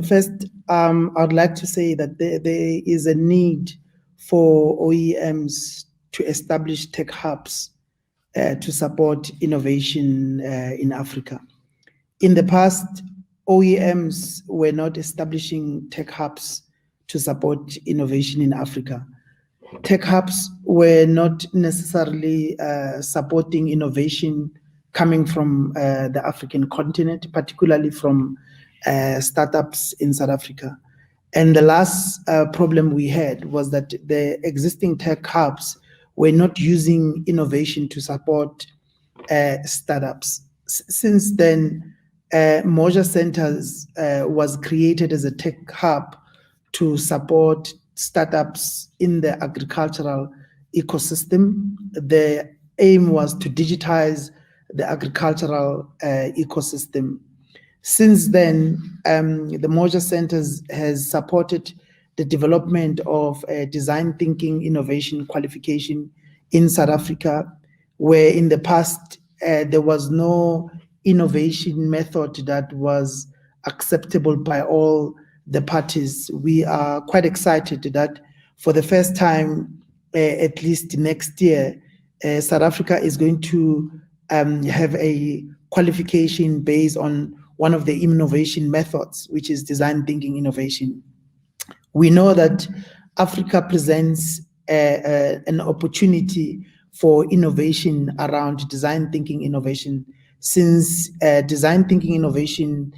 First, I'd like to say that there is a need for OEMs to establish tech hubs to support innovation in Africa. In the past, OEMs were not establishing tech hubs to support innovation in Africa. Tech hubs were not necessarily supporting innovation coming from the African continent, particularly from startups in South Africa. And the last problem we had was that the existing tech hubs were not using innovation to support startups. Since then, Moja Centers was created as a tech hub to support startups in the agricultural ecosystem. The aim was to digitize the agricultural ecosystem. Since then, the Moja Centers has supported the development of design thinking innovation qualification in South Africa, where in the past there was no innovation method that was acceptable by all the parties. We are quite excited that for the first time, at least next year, South Africa is going to have a qualification based on one of the innovation methods, which is design thinking innovation. We know that Africa presents an opportunity for innovation around design thinking innovation, since design thinking innovation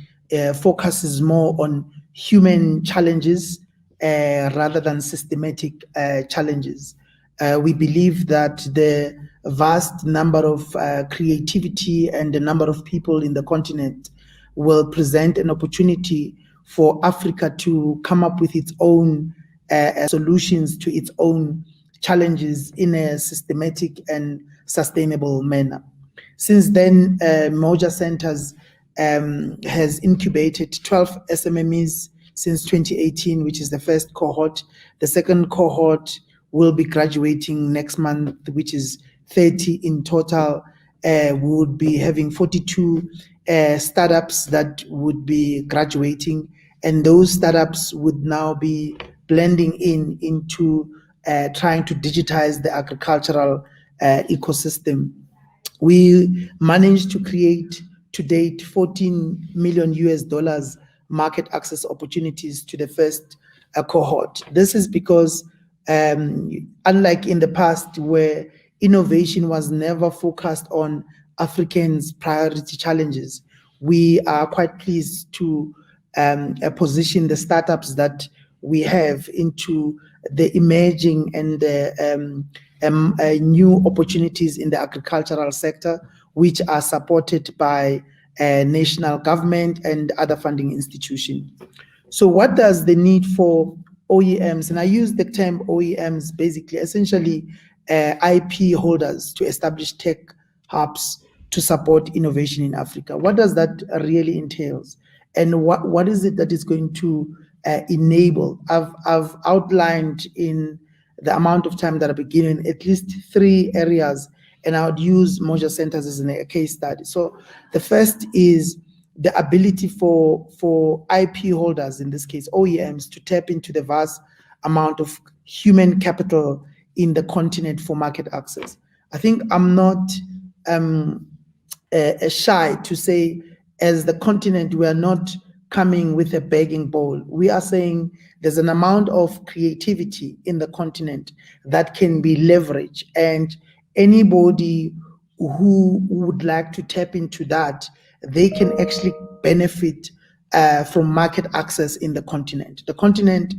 focuses more on human challenges rather than systematic challenges. We believe that the vast number of creativity and the number of people in the continent will present an opportunity for Africa to come up with its own solutions to its own challenges in a systematic and sustainable manner. Since then, Moja Centers has incubated 12 SMMEs since 2018, which is the first cohort. The second cohort will be graduating next month, which is 30 in total. We would be having 42 startups that would be graduating, and those startups would now be blending into trying to digitize the agricultural ecosystem. We managed to create to date 14 million US dollars market access opportunities to the first cohort. This is because unlike in the past where innovation was never focused on Africans' priority challenges, we are quite pleased to position the startups that we have into the emerging and the new opportunities in the agricultural sector, which are supported by national government and other funding institutions. So what does the need for OEMs, and I use the term OEMs basically, essentially IP holders to establish tech hubs to support innovation in Africa. What does that really entails? And what is it that is going to enable? I've outlined in the amount of time that I've been given at least 3 areas, and I would use Moja Centers as a case study. So the first is the ability for IP holders, in this case OEMs, to tap into the vast amount of human capital in the continent for market access. I think I'm not shy to say, as the continent, we are not coming with a begging bowl. We are saying there's an amount of creativity in the continent that can be leveraged, and anybody who would like to tap into that, they can actually benefit from market access in the continent. The continent,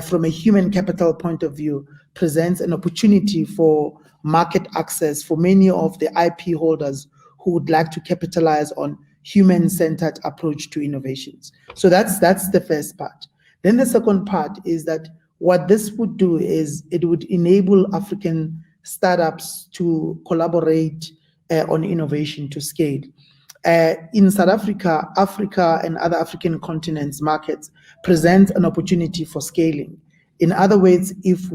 from a human capital point of view, presents an opportunity for market access for many of the IP holders who would like to capitalize on human-centered approach to innovations. So that's the first part. Then the second part is that what this would do is it would enable African startups to collaborate on innovation to scale. In South Africa, Africa and other African continents markets present an opportunity for scaling. In other words, if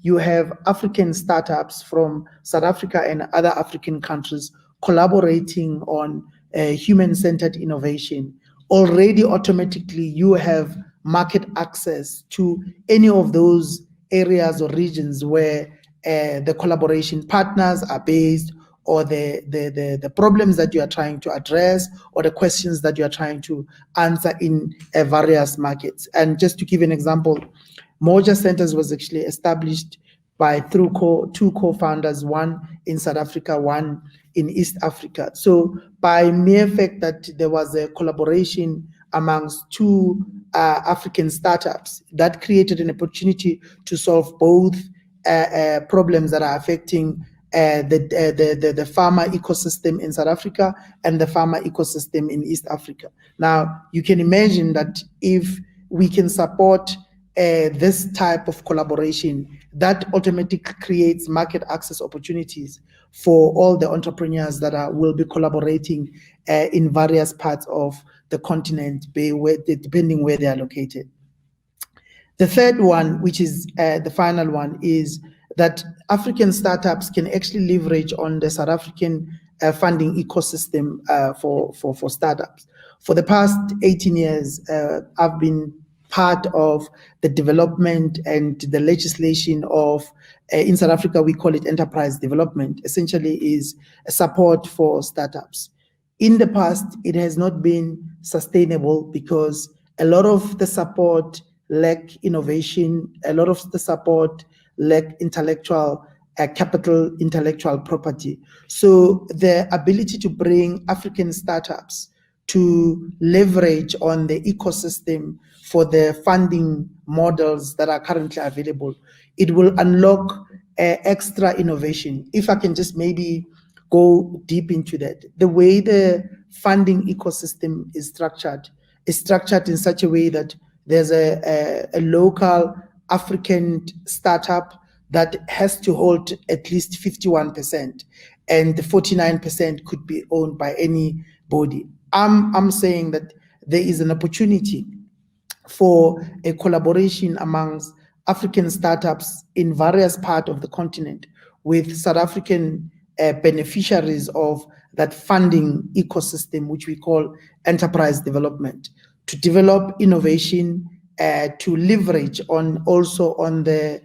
you have African startups from South Africa and other African countries collaborating on human-centered innovation, already automatically you have market access to any of those areas or regions where the collaboration partners are based, or the problems that you are trying to address, or the questions that you are trying to answer in various markets. And just to give an example, Moja Centers was actually established by two co-founders, one in South Africa, one in East Africa. So by mere fact that there was a collaboration amongst two African startups, that created an opportunity to solve both problems that are affecting the pharma ecosystem in South Africa and the pharma ecosystem in East Africa. Now, you can imagine that if we can support this type of collaboration, that automatically creates market access opportunities for all the entrepreneurs that will be collaborating in various parts of the continent, depending where they are located. The third one, which is the final one, is that African startups can actually leverage on the South African funding ecosystem for startups. For the past 18 years, I've been part of the development and the legislation of, in South Africa, we call it enterprise development, essentially is a support for startups. In the past, it has not been sustainable because a lot of the support lack innovation, a lot of the support lack intellectual capital, intellectual property. So the ability to bring African startups to leverage on the ecosystem for the funding models that are currently available, it will unlock extra innovation. If I can just maybe go deep into that, the way the funding ecosystem is structured in such a way that there's a local African startup that has to hold at least 51%, and the 49% could be owned by anybody. I'm saying that there is an opportunity for a collaboration amongst African startups in various parts of the continent with South African beneficiaries of that funding ecosystem, which we call enterprise development, to develop innovation, to leverage also on the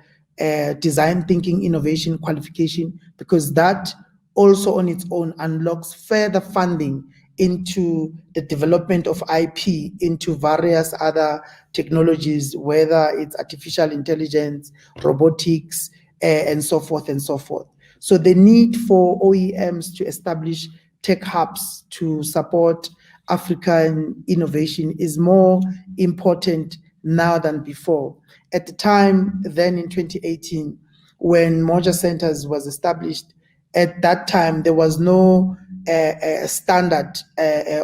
design thinking innovation qualification, because that also on its own unlocks further funding into the development of IP into various other technologies, whether it's artificial intelligence, robotics, and so forth and so forth. So the need for OEMs to establish tech hubs to support African innovation is more important now than before. At the time, then in 2018, when Moja Centers was established, at that time, there was no standard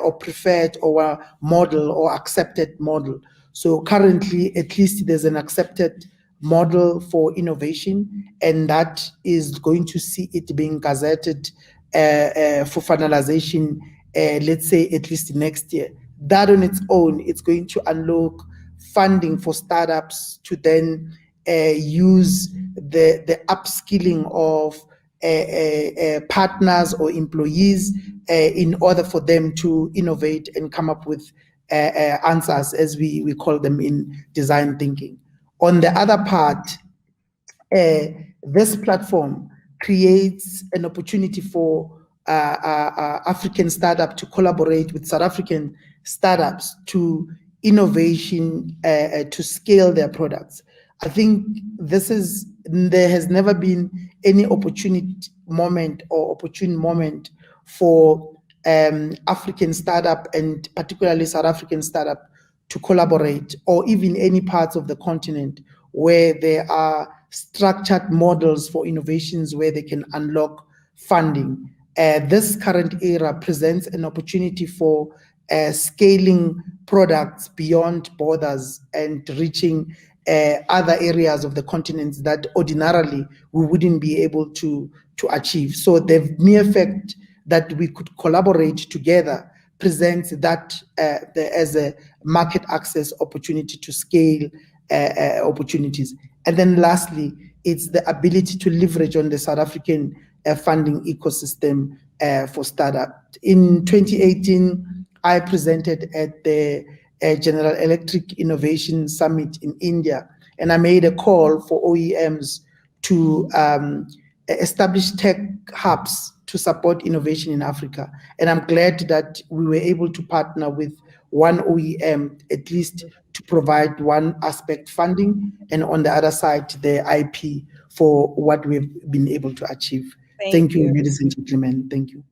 or preferred or model or accepted model. So currently, at least there's an accepted model for innovation, and that is going to see it being gazetted for finalization, let's say at least next year. That on its own, it's going to unlock funding for startups to then use the upskilling of partners or employees in order for them to innovate and come up with answers, as we call them in design thinking. On the other part, this platform creates an opportunity for African startup to collaborate with South African startups to innovation to scale their products. I think there has never been any opportune moment for African startup, and particularly South African startup, to collaborate, or even any parts of the continent where there are structured models for innovations where they can unlock funding. This current era presents an opportunity for scaling products beyond borders and reaching other areas of the continent that ordinarily we wouldn't be able to achieve. So the mere fact that we could collaborate together presents that as a market access opportunity to scale opportunities. And then lastly, it's the ability to leverage on the South African funding ecosystem for startup. In 2018, I presented at the General Electric Innovation Summit in India, and I made a call for OEMs to establish tech hubs to support innovation in Africa. And I'm glad that we were able to partner with one OEM, at least to provide one aspect funding, and on the other side, the IP for what we've been able to achieve. Thank you, ladies and gentlemen. Thank you.